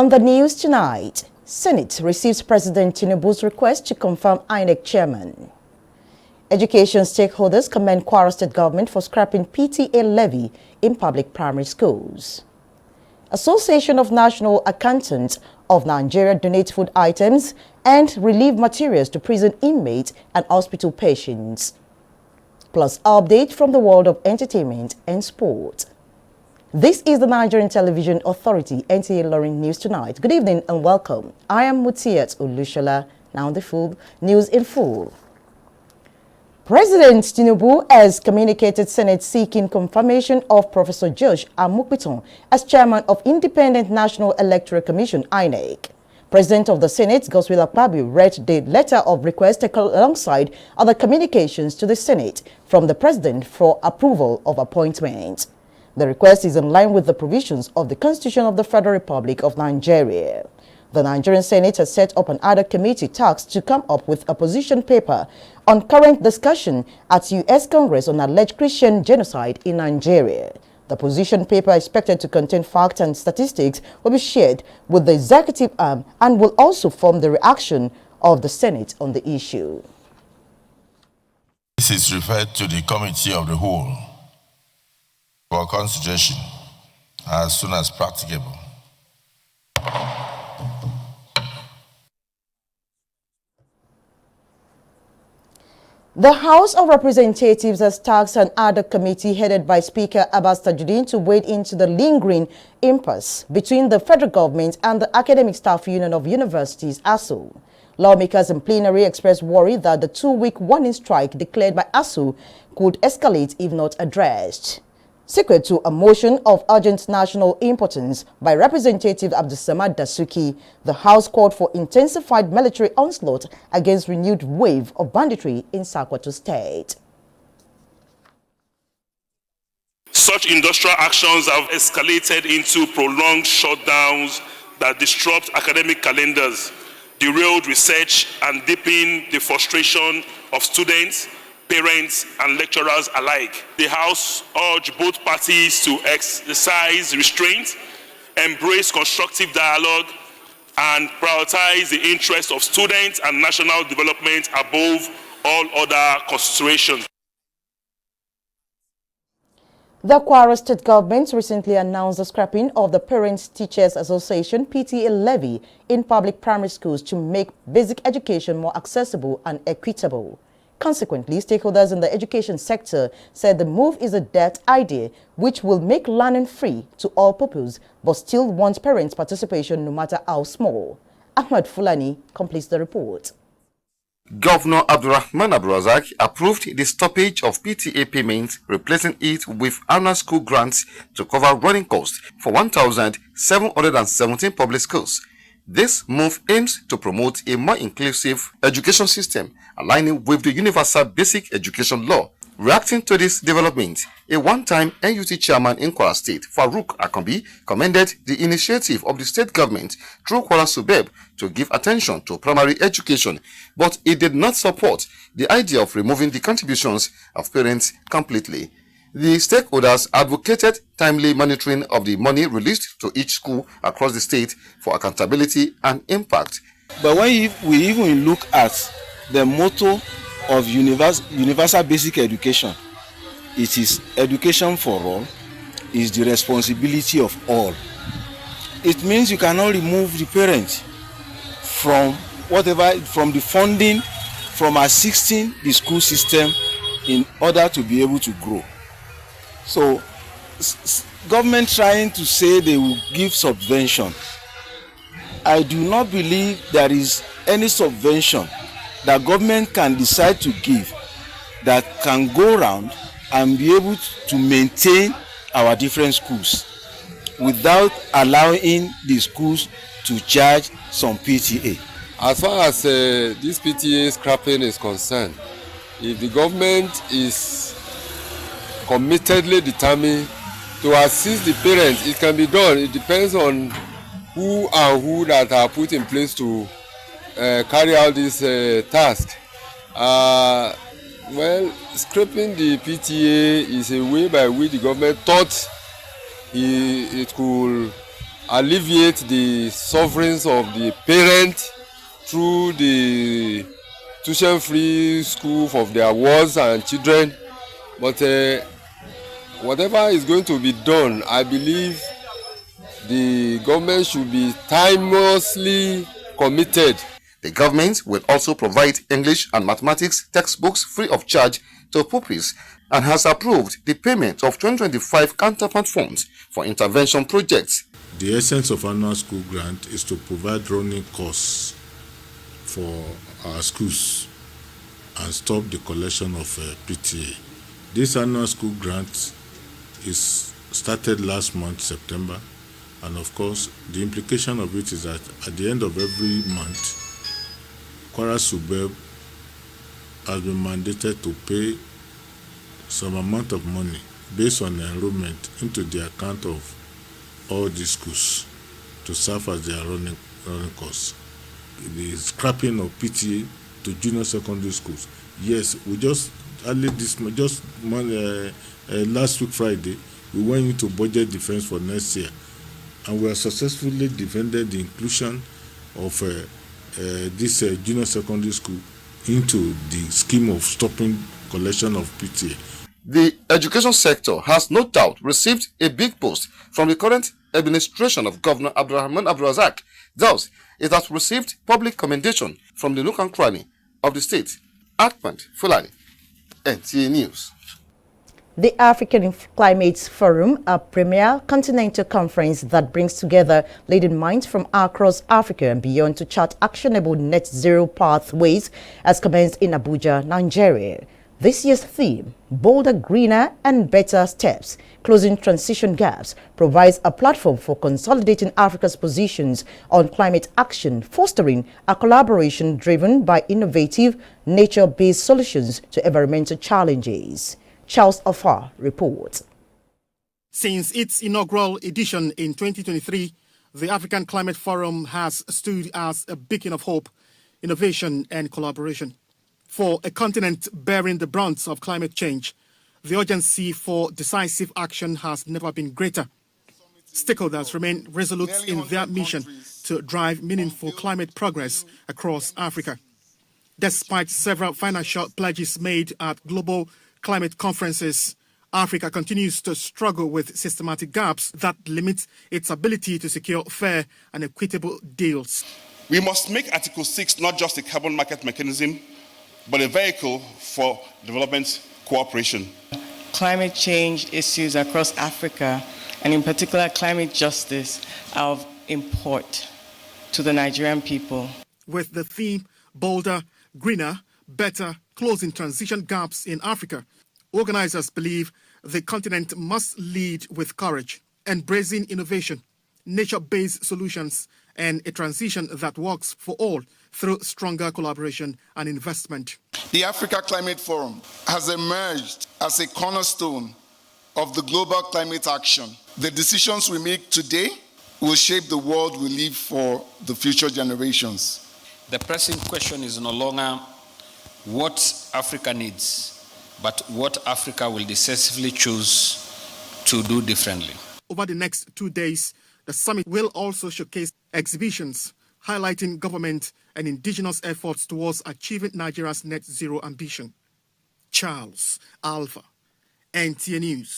On the news tonight, Senate receives President Tinubu's request to confirm INEC chairman. Education stakeholders commend Kwara State government for scrapping PTA levy in public primary schools. Association of National Accountants of Nigeria donate food items and relief materials to prison inmates and hospital patients. Plus update from the world of entertainment and sport. This is the Nigerian Television Authority, NTA Ilorin News Tonight. Good evening and welcome. I am Mutiat Olushola. Now the full news in full. President Tinubu has communicated Senate seeking confirmation of Professor Josh Amukpiton as chairman of Independent National Electoral Commission, INEC. President of the Senate, Godswill Akpabio, read the letter of request alongside other communications to the Senate from the President for approval of appointment. The request is in line with the provisions of the Constitution of the Federal Republic of Nigeria. The Nigerian Senate has set up an ad hoc committee tasked to come up with a position paper on current discussion at U.S. Congress on alleged Christian genocide in Nigeria. The position paper, expected to contain facts and statistics, will be shared with the executive arm and will also form the reaction of the Senate on the issue. This is referred to the Committee of the Whole for consideration as soon as practicable. The House of Representatives has tasked an ad hoc committee headed by Speaker Abbas Tajuddin to wade into the lingering impasse between the federal government and the Academic Staff Union of Universities, ASU. Lawmakers in plenary expressed worry that the two-week warning strike declared by ASU could escalate if not addressed. Secret to a motion of urgent national importance by Representative Abdulsamad Dasuki, the House called for intensified military onslaught against renewed wave of banditry in Sokoto State. Such industrial actions have escalated into prolonged shutdowns that disrupt academic calendars, derailed research, and deepen the frustration of students, parents, and lecturers alike. The House urged both parties to exercise restraint, embrace constructive dialogue, and prioritize the interests of students and national development above all other considerations. The Kwara State government recently announced the scrapping of the Parents Teachers Association PTA levy in public primary schools to make basic education more accessible and equitable. Consequently, stakeholders in the education sector said the move is a dead idea which will make learning free to all pupils but still wants parents' participation no matter how small. Ahmad Fulani completes the report. Governor Abdurrahman Abdulrazak approved the stoppage of PTA payments, replacing it with annual school grants to cover running costs for 1,717 public schools. This move aims to promote a more inclusive education system, aligning with the Universal Basic Education Law. Reacting to this development, a one-time NUT chairman in Kwara State, Farouk Akambi, commended the initiative of the state government through Kwara Subeb to give attention to primary education, but he did not support the idea of removing the contributions of parents completely. The stakeholders advocated timely monitoring of the money released to each school across the state for accountability and impact. But when we even look at the motto of universal basic education, it is education for all, is the responsibility of all. It means you cannot remove the parent from the funding, from assisting the school system in order to be able to grow. So, government trying to say they will give subvention. I do not believe there is any subvention that government can decide to give that can go around and be able to maintain our different schools without allowing the schools to charge some PTA. As far as this PTA scrapping is concerned, if the government is committedly determined to assist the parents, it can be done. It depends on who that are put in place to carry out this task. Well, scrapping the PTA is a way by which the government thought it could alleviate the sufferings of the parent through the tuition-free school for their wards and children. But whatever is going to be done, I believe the government should be timelessly committed. The government will also provide English and mathematics textbooks free of charge to pupils and has approved the payment of 2025 counterpart funds for intervention projects. The essence of annual school grant is to provide running costs for our schools and stop the collection of PTA. This annual school grant is started last month, September, and of course, the implication of it is that at the end of every month, Kwara Subeb has been mandated to pay some amount of money based on the enrollment into the account of all these schools to serve as their running costs. The scrapping of PTA to junior secondary schools. Yes, we just last week Friday, we went into budget defense for next year, and we have successfully defended the inclusion of this junior secondary school into the scheme of stopping collection of PTA. The education sector has no doubt received a big boost from the current administration of Governor Abdurrahman Abdulrazak. Thus, it has received public commendation from the nook and cranny of the state. Ahmed Fulani, NTA News. The African Climate Forum, a premier continental conference that brings together leading minds from across Africa and beyond to chart actionable net zero pathways, has commenced in Abuja, Nigeria. This year's theme, Bolder, Greener and Better Steps, Closing Transition Gaps, provides a platform for consolidating Africa's positions on climate action, fostering a collaboration driven by innovative, nature-based solutions to environmental challenges. Charles Afar reports. Since its inaugural edition in 2023, the African Climate Forum has stood as a beacon of hope, innovation and collaboration. For a continent bearing the brunt of climate change, the urgency for decisive action has never been greater. Stakeholders remain resolute in their mission to drive meaningful climate progress across Africa. Despite several financial pledges made at global climate conferences, Africa continues to struggle with systematic gaps that limit its ability to secure fair and equitable deals. We must make Article 6 not just a carbon market mechanism, but a vehicle for development cooperation. Climate change issues across Africa, and in particular climate justice, are of import to the Nigerian people. With the theme Bolder, Greener, Better, Closing Transition Gaps in Africa, organizers believe the continent must lead with courage, embracing innovation, nature-based solutions, and a transition that works for all through stronger collaboration and investment. The Africa Climate Forum has emerged as a cornerstone of the global climate action. The decisions we make today will shape the world we live for the future generations. The pressing question is no longer what Africa needs, but what Africa will decisively choose to do differently. Over the next 2 days, the summit will also showcase exhibitions highlighting government and indigenous efforts towards achieving Nigeria's net zero ambition. Charles Alpha, NTA News.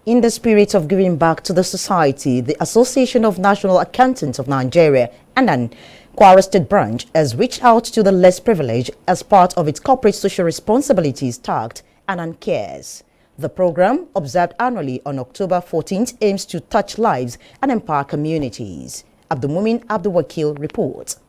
In the spirit of giving back to the society, the Association of National Accountants of Nigeria, ANAN, Kwara State Branch, has reached out to the less privileged as part of its corporate social responsibilities tagged ANAN Cares. The program, observed annually on October 14th, aims to touch lives and empower communities. Abdulmumin Abdulwakil reports.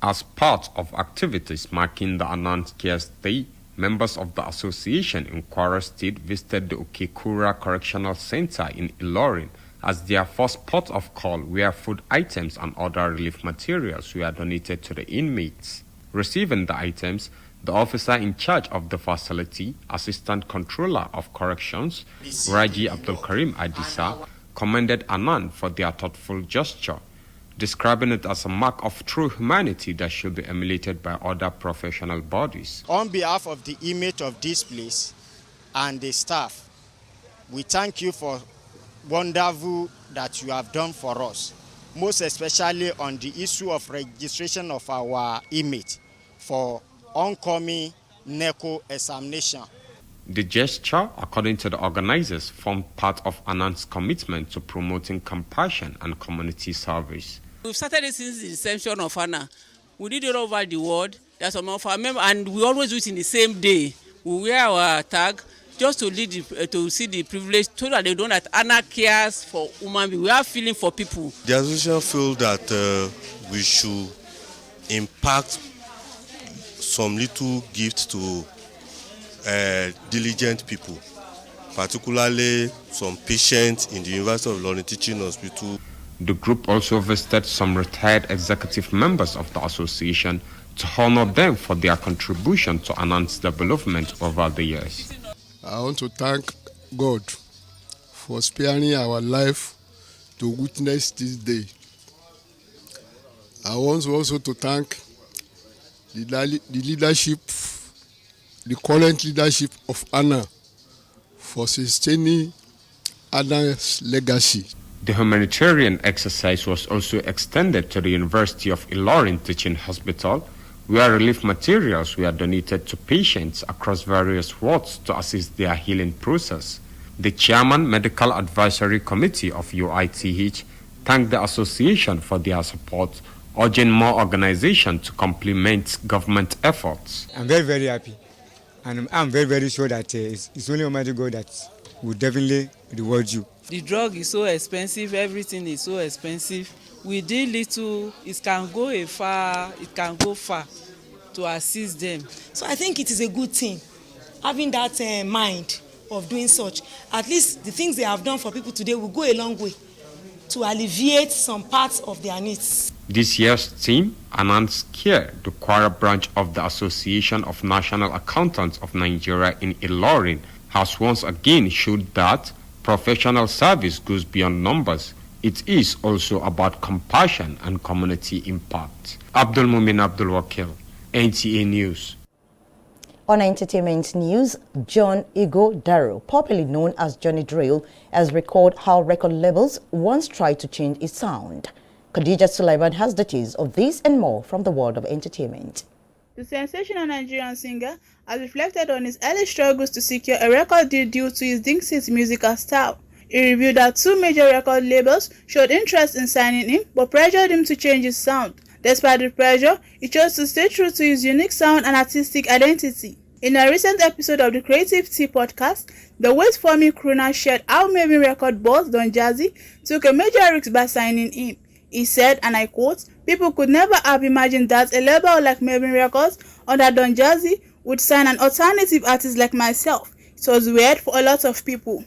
As part of activities marking the ANAN Cares Day, members of the association in Kwara State visited the Okekura Correctional Center in Ilorin as their first port of call, where food items and other relief materials were donated to the inmates. Receiving the items, the officer in charge of the facility, Assistant Controller of Corrections, Raji Abdul Karim Adisa, commended ANAN for their thoughtful gesture, describing it as a mark of true humanity that should be emulated by other professional bodies. On behalf of the inmate of this place and the staff, we thank you for wonderful that you have done for us, most especially on the issue of registration of our image for oncoming NECO examination. The gesture, according to the organizers, formed part of Anand's commitment to promoting compassion and community service. We've started it since the inception of ANA. We did it all over the world. There's some of our members, and we always do it in the same day. We wear our tag just to to see the privilege, so that they know that ANA cares for human beings. We are feeling for people. The association feels that we should impact some little gifts to diligent people, particularly some patients in the University of Ilorin Teaching Hospital. The group also visited some retired executive members of the association to honor them for their contribution to Anand's development over the years. I want to thank God for sparing our life to witness this day. I want also to thank the leadership, the current leadership of ANA for sustaining ANA's legacy. The humanitarian exercise was also extended to the University of Ilorin Teaching Hospital, where relief materials were donated to patients across various wards to assist their healing process. The Chairman Medical Advisory Committee of UITH thanked the association for their support, urging more organizations to complement government efforts. I'm very, very happy. And I'm very, very sure that it's only Almighty God that will definitely reward you. The drug is so expensive, everything is so expensive. We did little, it can go far to assist them. So I think it is a good thing, having that mind of doing such. At least the things they have done for people today will go a long way to alleviate some parts of their needs. This year's theme, Anand's Care, the Kwara branch of the Association of National Accountants of Nigeria in Ilorin, has once again showed that professional service goes beyond numbers. It is also about compassion and community impact. Abdul Mumin Abdul Wakil, NTA News. On entertainment news, John Igo Darrow, popularly known as Johnny Drill, has recorded how record labels once tried to change its sound. Khadija Sulaiman has details of this and more from the world of entertainment. The sensational Nigerian singer has reflected on his early struggles to secure a record deal due to his Dixie's musical style. He revealed that two major record labels showed interest in signing him but pressured him to change his sound. Despite the pressure, he chose to stay true to his unique sound and artistic identity. In a recent episode of the Creative Tea podcast, the West Forming crooner shared how Maven record boss Don Jazzy took a major risk by signing him. He said, and I quote, "People could never have imagined that a label like Maven Records under Don Jazzy would sign an alternative artist like myself. It was weird for a lot of people."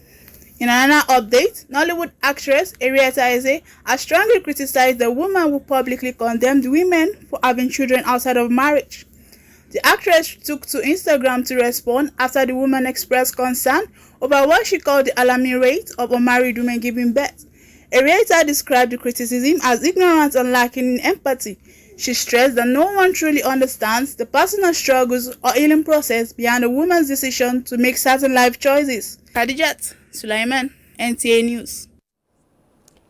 In another update, Nollywood actress Henrietta Eze has strongly criticized the woman who publicly condemned women for having children outside of marriage. The actress took to Instagram to respond after the woman expressed concern over what she called the alarming rate of unmarried women giving birth. Henrietta described the criticism as ignorant and lacking in empathy. She stressed that no one truly understands the personal struggles or healing process behind a woman's decision to make certain life choices. Khadijat Sulaiman, NTA News.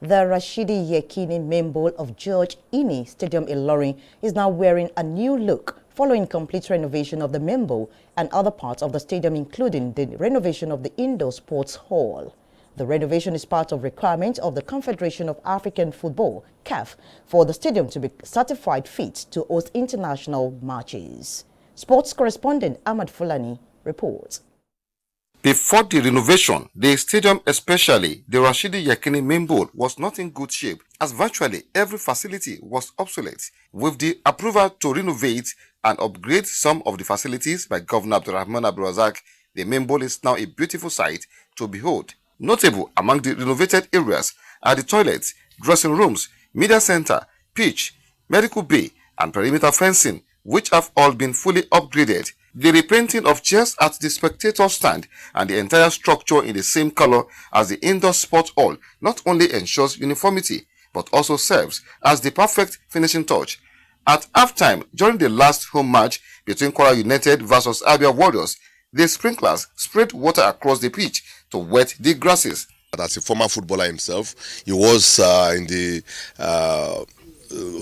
The Rashidi Yekini main bowl of George Ini Stadium Ilorin is now wearing a new look following complete renovation of the main bowl and other parts of the stadium, including the renovation of the indoor sports hall. The renovation is part of requirements of the Confederation of African Football, CAF, for the stadium to be certified fit to host international matches. Sports correspondent Ahmad Fulani reports. Before the renovation, the stadium, especially the Rashidi Yekini main bowl, was not in good shape as virtually every facility was obsolete. With the approval to renovate and upgrade some of the facilities by Governor Abdurrahman Abdulrazak, the main bowl is now a beautiful sight to behold. Notable among the renovated areas are the toilets, dressing rooms, media center, pitch, medical bay, and perimeter fencing, which have all been fully upgraded. The repainting of chairs at the spectator stand and the entire structure in the same color as the indoor sports hall not only ensures uniformity, but also serves as the perfect finishing touch. At halftime, during the last home match between Kwara United versus Abia Warriors, the sprinklers sprayed water across the pitch to wet the grasses. As a former footballer himself, he was in the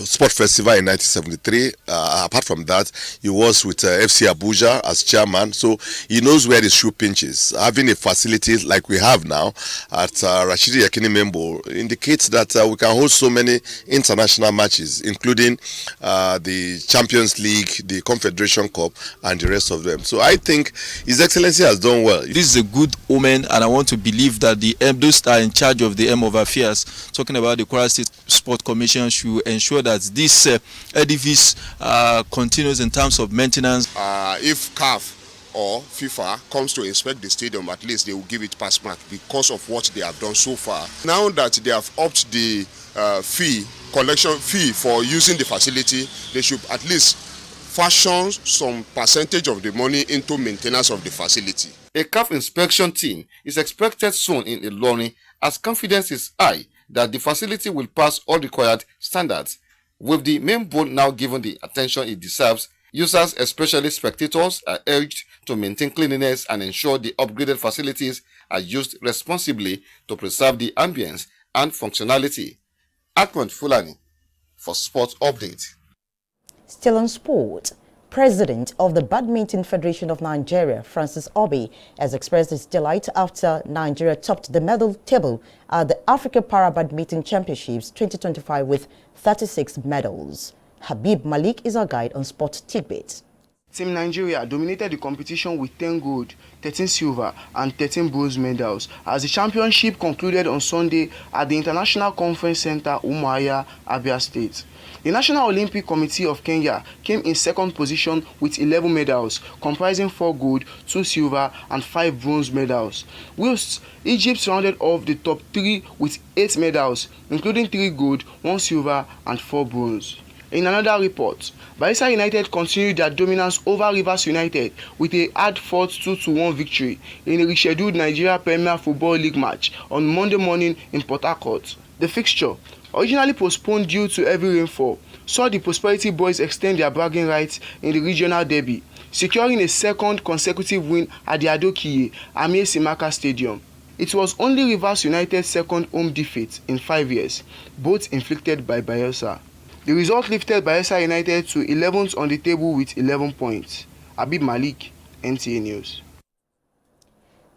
Sport Festival in 1973. Apart from that, he was with FC Abuja as chairman, so he knows where the shoe pinches. Having a facility like we have now at Rashidi Yekini Membo indicates that we can host so many international matches, including the Champions League, the Confederation Cup, and the rest of them. So I think His Excellency has done well. This is a good omen, and I want to believe that those that are in charge of the M of Affairs, talking about the Kwara State Sport Commission, should ensure that this edifice continues in terms of maintenance. If CAF or FIFA comes to inspect the stadium, at least they will give it pass mark because of what they have done so far. Now that they have upped the collection fee for using the facility, they should at least fashion some percentage of the money into maintenance of the facility. A CAF inspection team is expected soon in Ilorin, as confidence is high that the facility will pass all required standards. With the main bowl now given the attention it deserves, users, especially spectators, are urged to maintain cleanliness and ensure the upgraded facilities are used responsibly to preserve the ambience and functionality. Ahmed Fulani for Sport Update. Still on sport, President of the Badminton Federation of Nigeria, Francis Obi, has expressed his delight after Nigeria topped the medal table at the Africa Para Badminton Championships 2025 with 36 medals. Habib Malik is our guide on sport tidbits. Team Nigeria dominated the competition with 10 gold, 13 silver and 13 bronze medals as the championship concluded on Sunday at the International Conference Center, Umuahia, Abia State. The National Olympic Committee of Kenya came in second position with 11 medals, comprising 4 gold, 2 silver and 5 bronze medals, whilst Egypt rounded off the top 3 with 8 medals, including 3 gold, 1 silver and 4 bronze. In another report, Bayelsa United continued their dominance over Rivers United with a hard-fought 2-1 victory in a rescheduled Nigeria Premier Football League match on Monday morning in Port Harcourt. The fixture, originally postponed due to heavy rainfall, saw the Prosperity Boys extend their bragging rights in the regional derby, securing a second consecutive win at the Adokiye Amie Simaka Stadium. It was only Rivers United's second home defeat in 5 years, both inflicted by Bayelsa. The result lifted Bayelsa United to 11th on the table with 11 points. Habib Malik, NTA News.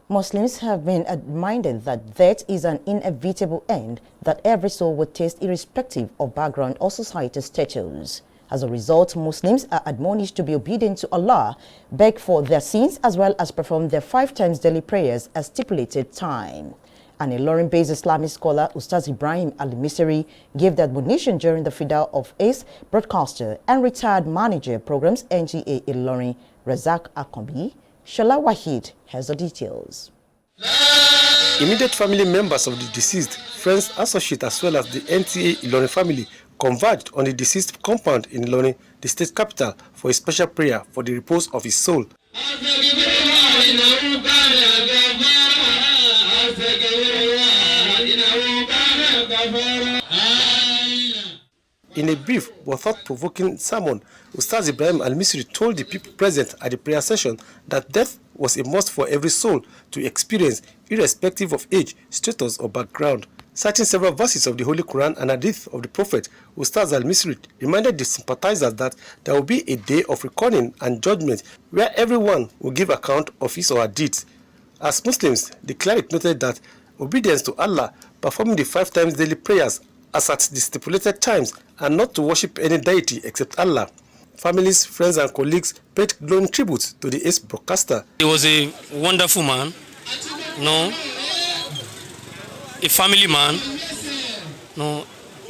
Muslims have been reminded that death is an inevitable end that every soul would taste irrespective of background or societal status. As a result, Muslims are admonished to be obedient to Allah, beg for their sins, as well as perform their 5 times daily prayers at stipulated time. An Ilorin-based Islamic scholar, Ustaz Ibrahim Al-Misri, gave the admonition during the Fida of ACE broadcaster and retired manager programs NTA Ilorin, Razak Akombi. Shala Wahid has the details. Immediate family members of the deceased, friends, associates, as well as the NTA Ilorin family converged on the deceased compound in Ilorin, the state capital, for a special prayer for the repose of his soul. In a brief but thought-provoking sermon, Ustaz Ibrahim Al-Misri told the people present at the prayer session that death was a must for every soul to experience, irrespective of age, status or background. Citing several verses of the Holy Quran and hadith of the Prophet, Ustaz Al-Misri reminded the sympathizers that there will be a day of reckoning and judgment where everyone will give account of his or her deeds. As Muslims, the cleric noted that obedience to Allah, performing the 5 times daily prayers as at the stipulated times, and not to worship any deity except Allah. Families, friends and colleagues paid glowing tribute to the ace broadcaster. He was a wonderful man, a family man,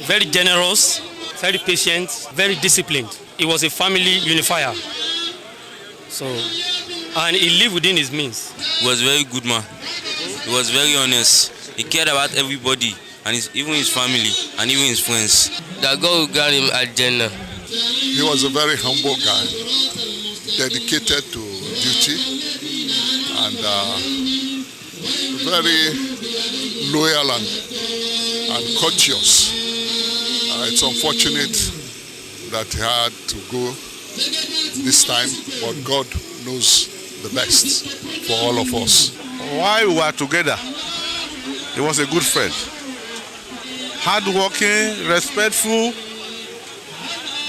very generous, very patient, very disciplined. He was a family unifier. And he lived within his means. He was a very good man. He was very honest. He cared about everybody, and even his family, and even his friends. That God will grant him at Jannah. He was a very humble guy, dedicated to duty, and very loyal and courteous. It's unfortunate that he had to go this time, but God knows the best for all of us. While we were together, He was a good friend. Hardworking, respectful,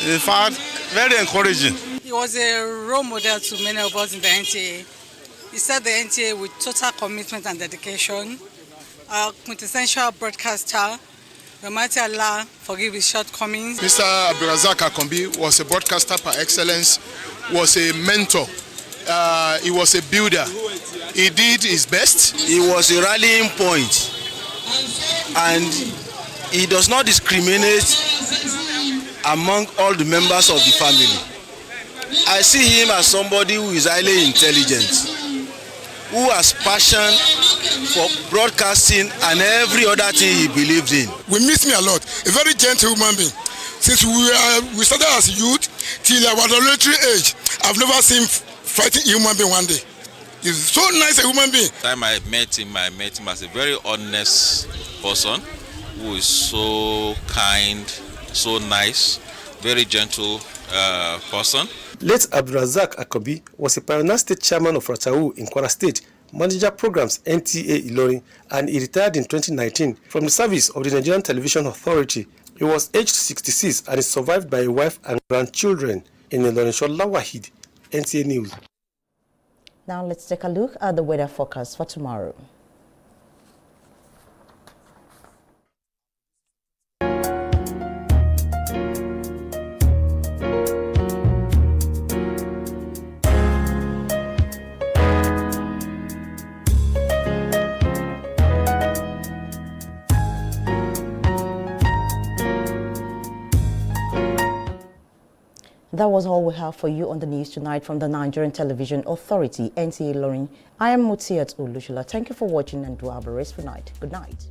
in fact, very encouraging. He was a role model to many of us in the NTA. He served the NTA with total commitment and dedication. A quintessential broadcaster. The mighty Allah forgive his shortcomings. Mr. Abdulrazak Akombi was a broadcaster par excellence, was a mentor. He was a builder. He did his best. He was a rallying point, and he does not discriminate among all the members of the family. I see him as somebody who is highly intelligent, who has passion for broadcasting and every other thing he believes in. We miss me a lot. A very gentle human being. Since we started as youth till our adolescent age, I've never seen fighting human being one day. He's so nice a human being. The time I met him as a very honest person who is so kind, so nice, very gentle person. Late Abdulrazak Akombi was a pioneer state chairman of Ratau in Kwara State, manager programs NTA Ilorin, and he retired in 2019 from the service of the Nigerian Television Authority. He was aged 66 and is survived by a wife and grandchildren. In Ilorin, Shola Wahid, NTA News. Now let's take a look at the weather forecast for tomorrow. That was all we have for you on the news tonight from the Nigerian Television Authority, NTA Ilorin. I am Mutiat Olushula. Thank you for watching and do have a restful night. Good night.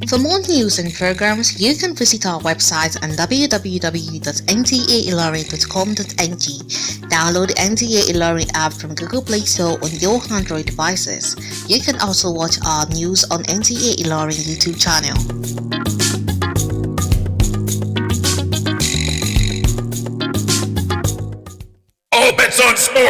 For more news and programs, you can visit our website on www.ntailorin.com.ng. Download the NTA Ilorin app from Google Play Store on your Android devices. You can also watch our news on NTA Ilorin YouTube channel.